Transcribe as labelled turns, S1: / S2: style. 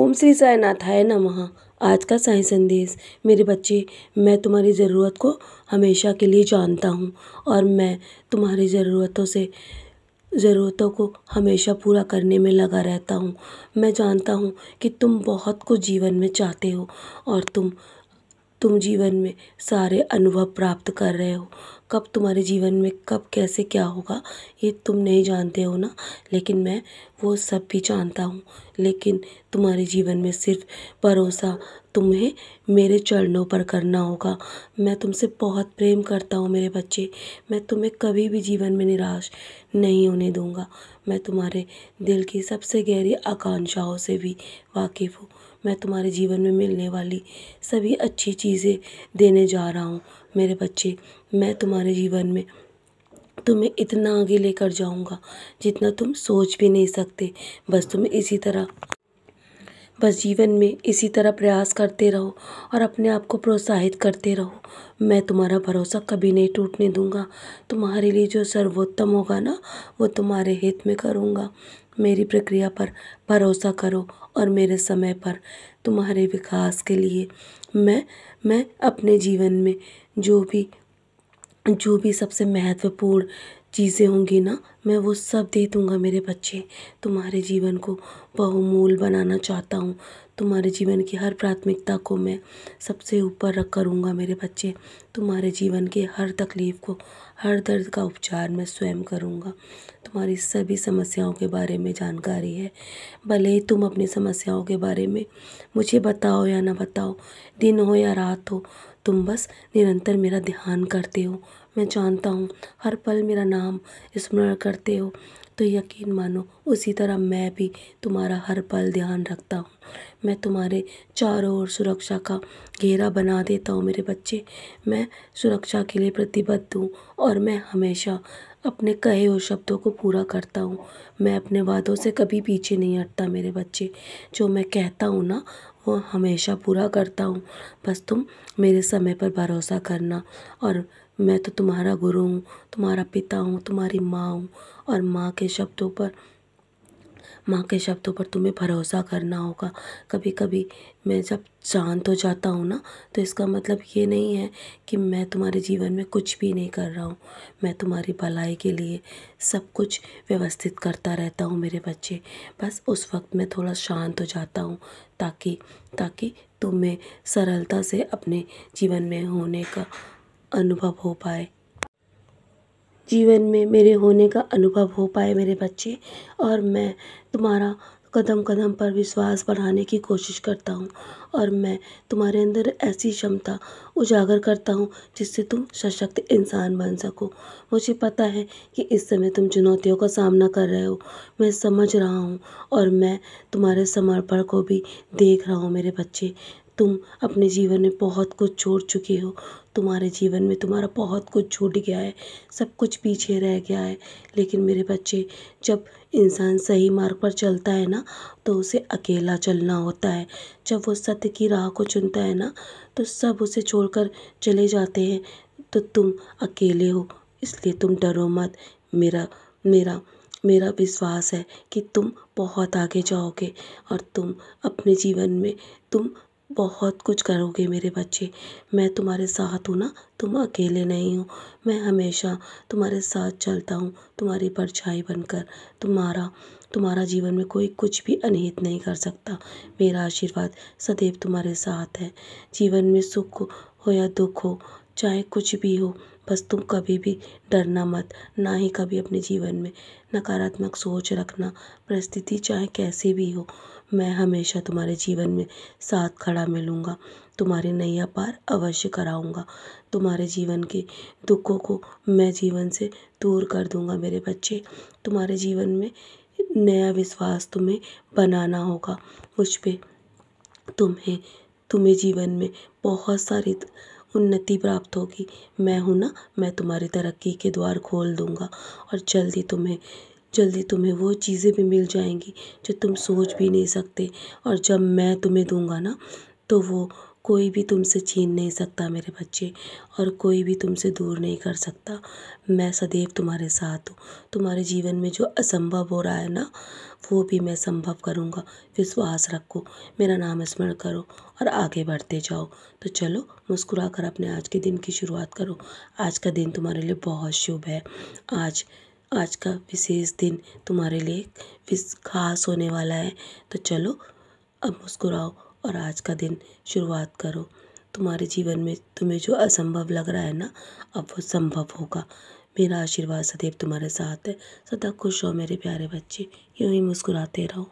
S1: ओम श्री साईनाथाय नमः। आज का साईं संदेश। मेरे बच्चे, मैं तुम्हारी ज़रूरत को हमेशा के लिए जानता हूँ और मैं तुम्हारी ज़रूरतों को हमेशा पूरा करने में लगा रहता हूँ। मैं जानता हूँ कि तुम बहुत कुछ जीवन में चाहते हो और तुम जीवन में सारे अनुभव प्राप्त कर रहे हो। कब तुम्हारे जीवन में कब कैसे क्या होगा ये तुम नहीं जानते हो ना, लेकिन मैं वो सब भी जानता हूँ। लेकिन तुम्हारे जीवन में सिर्फ भरोसा तुम्हें मेरे चरणों पर करना होगा। मैं तुमसे बहुत प्रेम करता हूँ मेरे बच्चे। मैं तुम्हें कभी भी जीवन में निराश नहीं होने दूँगा। मैं तुम्हारे दिल की सबसे गहरी आकांक्षाओं से भी वाकिफ़ हूँ। मैं तुम्हारे जीवन में मिलने वाली सभी अच्छी चीज़ें देने जा रहा हूँ मेरे बच्चे। मैं तुम्हारे जीवन में तुम्हें इतना आगे लेकर जाऊँगा जितना तुम सोच भी नहीं सकते। बस जीवन में इसी तरह प्रयास करते रहो और अपने आप को प्रोत्साहित करते रहो। मैं तुम्हारा भरोसा कभी नहीं टूटने दूँगा। तुम्हारे लिए जो सर्वोत्तम होगा ना, वो तुम्हारे हित में करूँगा। मेरी प्रक्रिया पर भरोसा करो और मेरे समय पर तुम्हारे विकास के लिए मैं अपने जीवन में जो भी सबसे महत्वपूर्ण चीज़ें होंगी ना, मैं वो सब दे दूँगा मेरे बच्चे। तुम्हारे जीवन को बहुमूल्य बनाना चाहता हूँ। तुम्हारे जीवन की हर प्राथमिकता को मैं सबसे ऊपर रख करूँगा मेरे बच्चे। तुम्हारे जीवन के हर तकलीफ़ को, हर दर्द का उपचार मैं स्वयं करूँगा। तुम्हारी सभी समस्याओं के बारे में जानकारी है। भले ही तुम अपनी समस्याओं के बारे में मुझे बताओ या ना बताओ, दिन हो या रात हो, तुम बस निरंतर मेरा ध्यान करते हो। मैं जानता हूँ हर पल मेरा नाम स्मरण करते हो, तो यकीन मानो उसी तरह मैं भी तुम्हारा हर पल ध्यान रखता हूँ। मैं तुम्हारे चारों ओर सुरक्षा का घेरा बना देता हूँ मेरे बच्चे। मैं सुरक्षा के लिए प्रतिबद्ध हूँ और मैं हमेशा अपने कहे हुए शब्दों को पूरा करता हूँ। मैं अपने वादों से कभी पीछे नहीं हटता मेरे बच्चे। जो मैं कहता हूँ ना, वो हमेशा पूरा करता हूँ। बस तुम मेरे समय पर भरोसा करना। और मैं तो तुम्हारा गुरु हूँ, तुम्हारा पिता हूँ, तुम्हारी माँ हूँ और माँ के शब्दों पर तुम्हें भरोसा करना होगा। कभी कभी मैं जब शांत हो जाता हूँ ना, तो इसका मतलब ये नहीं है कि मैं तुम्हारे जीवन में कुछ भी नहीं कर रहा हूँ। मैं तुम्हारी भलाई के लिए सब कुछ व्यवस्थित करता रहता हूँ मेरे बच्चे। बस उस वक्त मैं थोड़ा शांत हो जाता हूँ ताकि तुम्हें सरलता से अपने जीवन में होने का अनुभव हो पाए। जीवन में मेरे होने का अनुभव हो पाए मेरे बच्चे। और मैं तुम्हारा कदम कदम पर विश्वास बढ़ाने की कोशिश करता हूँ और मैं तुम्हारे अंदर ऐसी क्षमता उजागर करता हूँ जिससे तुम सशक्त इंसान बन सको। मुझे पता है कि इस समय तुम चुनौतियों का सामना कर रहे हो, मैं समझ रहा हूँ और मैं तुम्हारे समर्पण को भी देख रहा हूँ मेरे बच्चे। तुम अपने जीवन में बहुत कुछ छोड़ चुके हो। तुम्हारे जीवन में तुम्हारा बहुत कुछ छूट गया है, सब कुछ पीछे रह गया है। लेकिन मेरे बच्चे, जब इंसान सही मार्ग पर चलता है ना, तो उसे अकेला चलना होता है। जब वो सत्य की राह को चुनता है ना, तो सब उसे छोड़कर चले जाते हैं। तो तुम अकेले हो, इसलिए तुम डरो मत। मेरा मेरा मेरा विश्वास है कि तुम बहुत आगे जाओगे और तुम अपने जीवन में तुम बहुत कुछ करोगे मेरे बच्चे। मैं तुम्हारे साथ हूँ ना, तुम अकेले नहीं हो। मैं हमेशा तुम्हारे साथ चलता हूँ, तुम्हारी परछाई बनकर। तुम्हारा जीवन में कोई कुछ भी अनहित नहीं कर सकता। मेरा आशीर्वाद सदैव तुम्हारे साथ है। जीवन में सुख हो या दुख हो, चाहे कुछ भी हो, बस तुम कभी भी डरना मत। ना ही कभी अपने जीवन में नकारात्मक सोच रखना। परिस्थिति चाहे कैसी भी हो, मैं हमेशा तुम्हारे जीवन में साथ खड़ा मिलूँगा। तुम्हारी नैया पार अवश्य कराऊँगा। तुम्हारे जीवन के दुखों को मैं जीवन से दूर कर दूँगा मेरे बच्चे। तुम्हारे जीवन में नया विश्वास तुम्हें बनाना होगा मुझ पे। तुम्हें जीवन में बहुत सारी उन्नति प्राप्त होगी। मैं हूँ ना, मैं तुम्हारी तरक्की के द्वार खोल दूँगा और जल्दी तुम्हें वो चीज़ें भी मिल जाएंगी जो तुम सोच भी नहीं सकते। और जब मैं तुम्हें दूंगा ना, तो कोई भी तुमसे छीन नहीं सकता मेरे बच्चे, और कोई भी तुमसे दूर नहीं कर सकता। मैं सदैव तुम्हारे साथ हूँ। तुम्हारे जीवन में जो असंभव हो रहा है ना, वो भी मैं संभव करूँगा। विश्वास रखो, मेरा नाम स्मरण करो और आगे बढ़ते जाओ। तो चलो मुस्कुरा कर अपने आज के दिन की शुरुआत करो। आज का दिन तुम्हारे लिए बहुत शुभ है। आज आज का विशेष दिन तुम्हारे लिए खास होने वाला है। तो चलो अब मुस्कुराओ और आज का दिन शुरुआत करो। तुम्हारे जीवन में तुम्हें जो असंभव लग रहा है ना, अब वो संभव होगा। मेरा आशीर्वाद सदैव तुम्हारे साथ है। सदा खुश रहो मेरे प्यारे बच्चे, यूं ही मुस्कुराते रहो।